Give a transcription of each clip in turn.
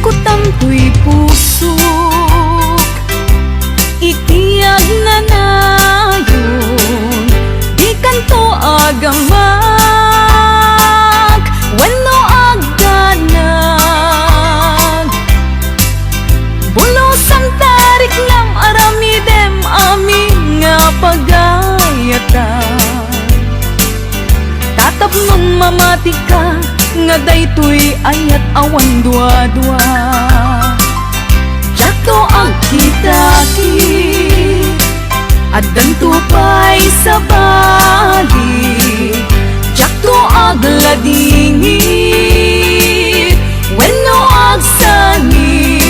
kutam to'y pusok, itiyag na nayon, di kanto agamak, wenno agdanag. Bulosan tarik lam aramidem amin nga pagayatan. Tatapnon mamati ka, nga daytoy ayat awan dua-dua. Jato ang kitaki, at dantupay sa bali. Jato ag ladingi, wenno ag sani.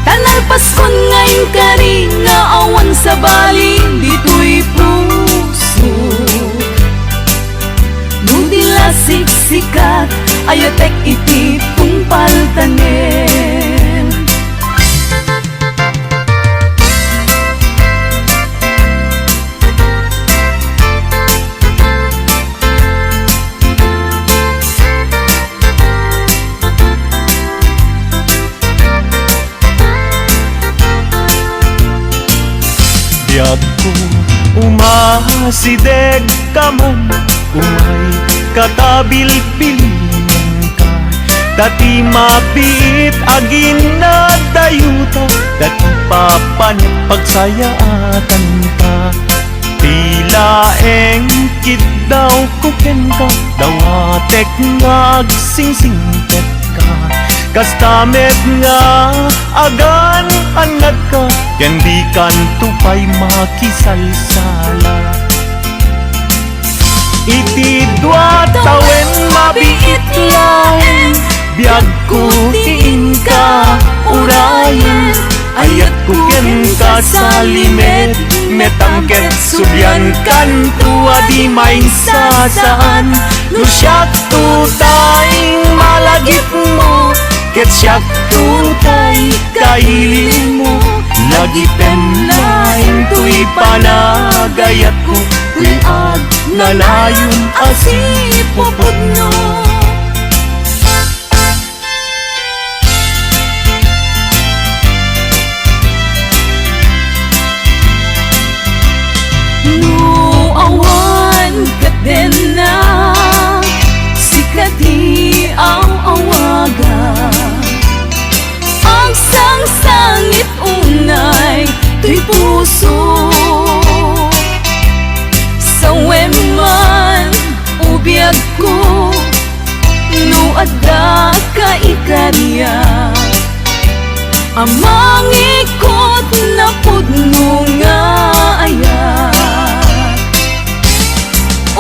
Tanal paskon ngayon kari, nga awan sa bali, dito'y puso. Nudila siksikat, ayatek iti tungpaltanen. Biyag ko umasideg ka man, umay katabil-bilingan ka. Dati mapiit agin na dayuta, dati papanit pagsayaatan ka. Tila engkit daw kuken ka, dawatek ngagsingsingket ka. Kastamet nga agan anad ka, ken di kantupay makisalsala. Iti dua tawen mabiit lain, biyag ko tiin ka urayan. Ayat ko ken ka sa limet, metangket subyan kan tua di main sasaan. No siyak tutay malagip mo, ket siyak tutay kailin mo. Lagi penlain tuy panagayat ko, tuy ag nalayon asipupod no. No awan kaden na, sikati ang awaga. Ang sang-sangit unay, tuy puso. Sa weman, ubiyag ko, no adda ka ikarya. Amang ikot na pudno nga ayat.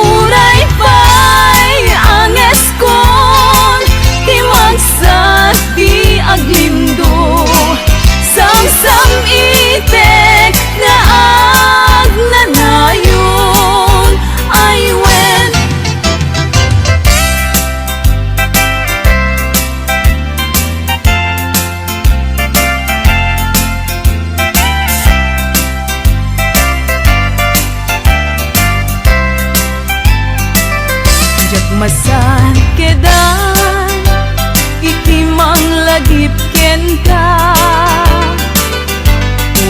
Uray pa'y ang eskon, timagsat di aglindo. Sam-sam itek na agnanayon, ay wen. Jak masan kedan, iti mang lagip ken ka.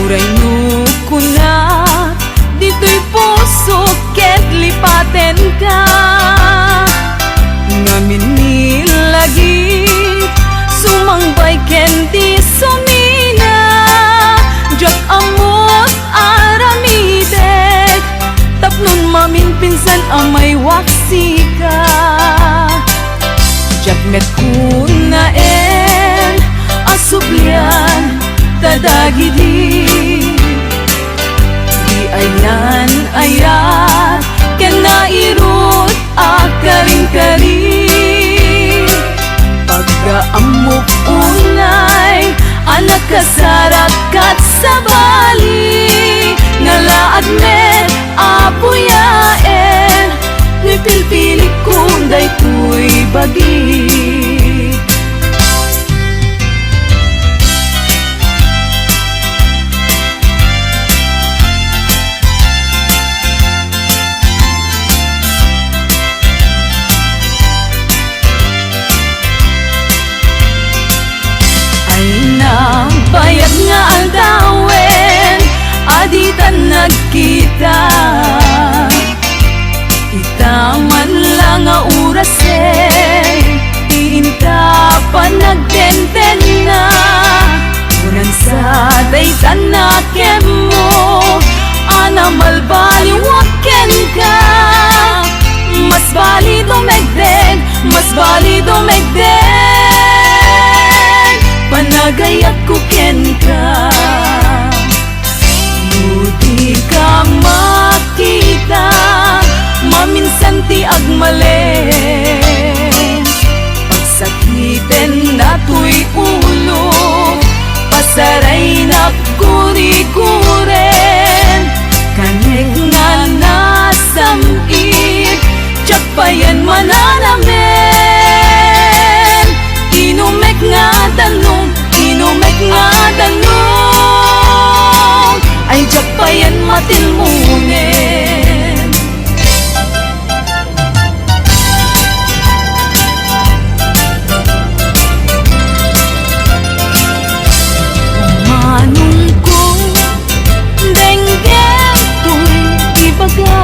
Uray no kuna, dito'y puso ket lipaten ka. Ngamin nilagip, sumangbay ken di sumina. Jak amot aramidek, tapnon mamin pinsan amay waksi ka. Jak met kunaen, asublian tadagidi. Di aynan ayat, ken nairut akaring-kari. Pagkaamok unay, anak kasarakat sa bali. Ngalaad met apuyaen, ni pilpili kunday tuy bagi. aldawen aditan nagkita. Itaman lang nga orasen, tiinta pa nagtenten na. Unan sa daytan na kemo, anamal baliwaken ka. Mas bali dumegdeg, mas bali dumegdeg, panagayat ko ken ka. Buti ka makita, maminsan ti agmalen. Pagsakiten na to'y ulo, pasaray na kuri-kuren. Kanek nga nasamit, tsak pa yan mananamen. Inumek nga danong, inumek nga danong, ay tsak pa yan matilmunen. Manong ko, denggem to'y ibaga.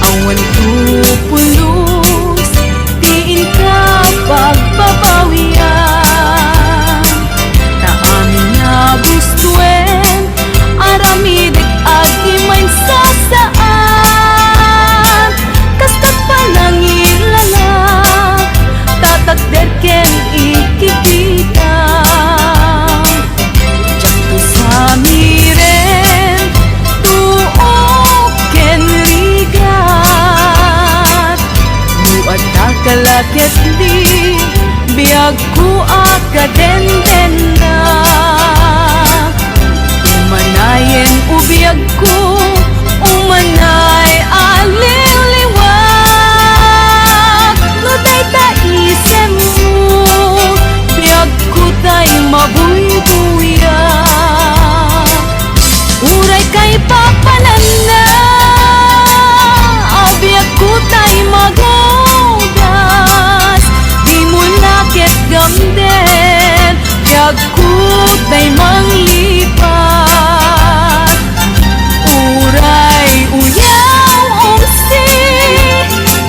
Awan tupulos, tiin ka pagbabawian. Taamin na gustuen, aramidik at imay sasaan. Kastat palang ilalak, tatakder ken ikikita. Jakto sa miren, tuok ken rigat. Buat takalakit di, biag ko akadenden na. Umanayen ubiyag ko, umanay aliliwag. Nuday taisem mo, biag ko tay mabuybuyak. Uray kay papanan na, abiyag ko tay magodas. Di mo lakit gamden, biag ko tay manglipat. Uray uyaw umsi,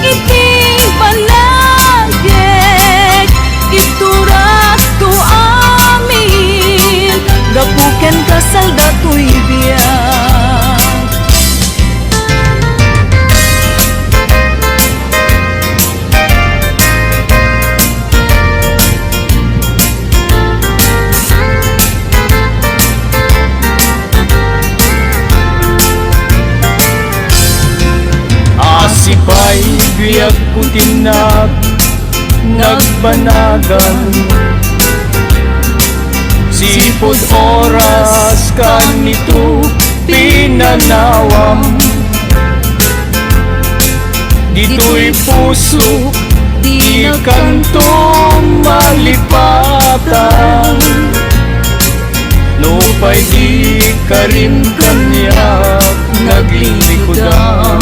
iting panagek. Iturak to amin, gapuken kasal dato'y biyak. Asipay biyak putinag nagbanagan. Sipod oras kanito pinanawam. Dito'y puso di kanto malipatan. No pa'y di ka rin kanya naglilikodan.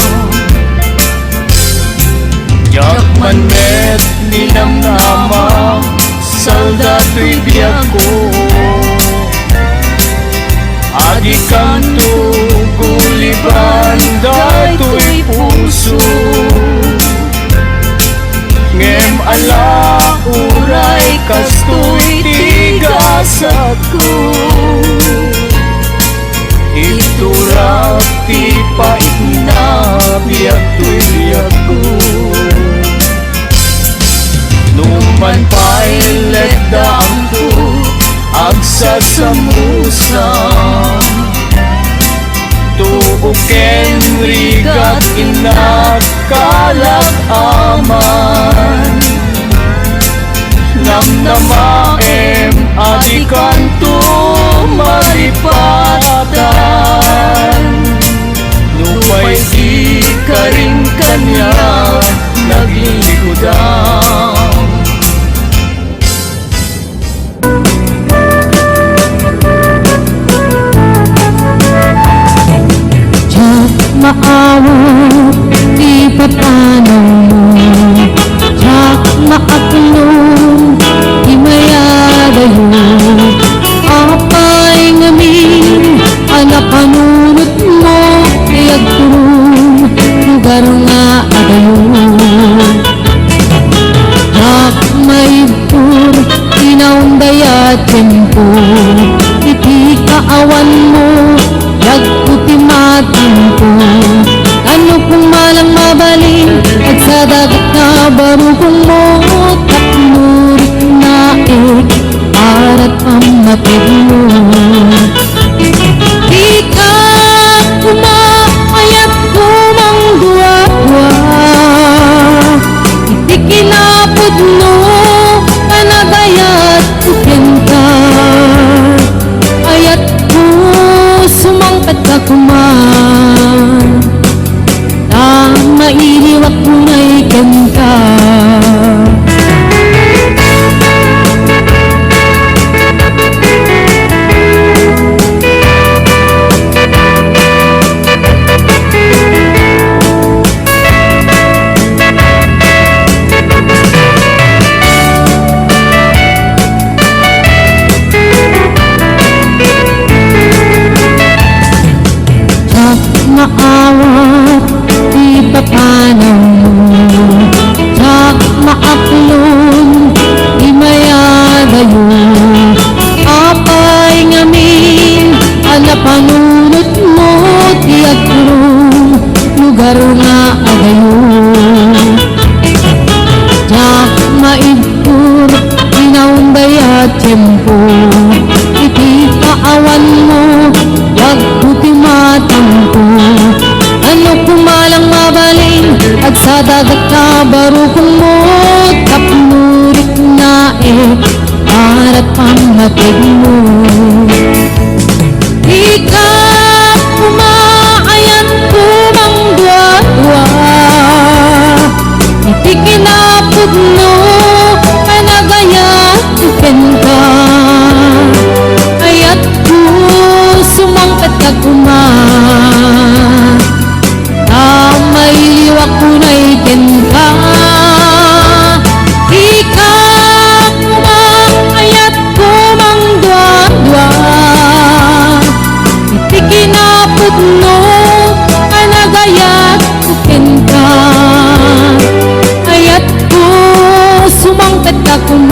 Yakman met ninamnama, saldato'y biyak ko. Adi kanto guliban dato'y puso. Ngem ala uray kasto'y tigasat ko. Iturak ti pait na biyak to'y biyak ko. Numan pa'y letdaan ko, agsat sa musa. Tuuken rigat inagkalak aman. Namnamaem adikan to maripatan. Nupay di ka rin kanya naglilikodan. Maawat di patanong mo, tsak maaklong di mayadayo. barukong mo tapnurik na arat pamatid mo. Di ka kumayat kumang dua-dua, iti kinapod mo kanagayat uken ka. Ayat ko sumangkat ka kuman, na mailiwak mo na ikan ka. Maawat di papanaw mo, sak maaklon di mayadayo. Apay ngamin ala panunot mo ti aklon lugar nga agayo. Sak maidpur inaunday at tiyempo, iti kaawan mo wag puti matampo. Ano kumalang mabaling at sa dagat na barukong mo tapnurik na arat panghatid mo. Di ka kumaayat kumang dua-dua, iti kinapod mo kanagayat uken ka. Ayat ko sumangkat ka kuman, mailiwak ko na iken ka. Di ka kumayat kumang dua-dua, iti kinapod mo kanagayat uken ka. Ayat ko sumangkat ka kuman,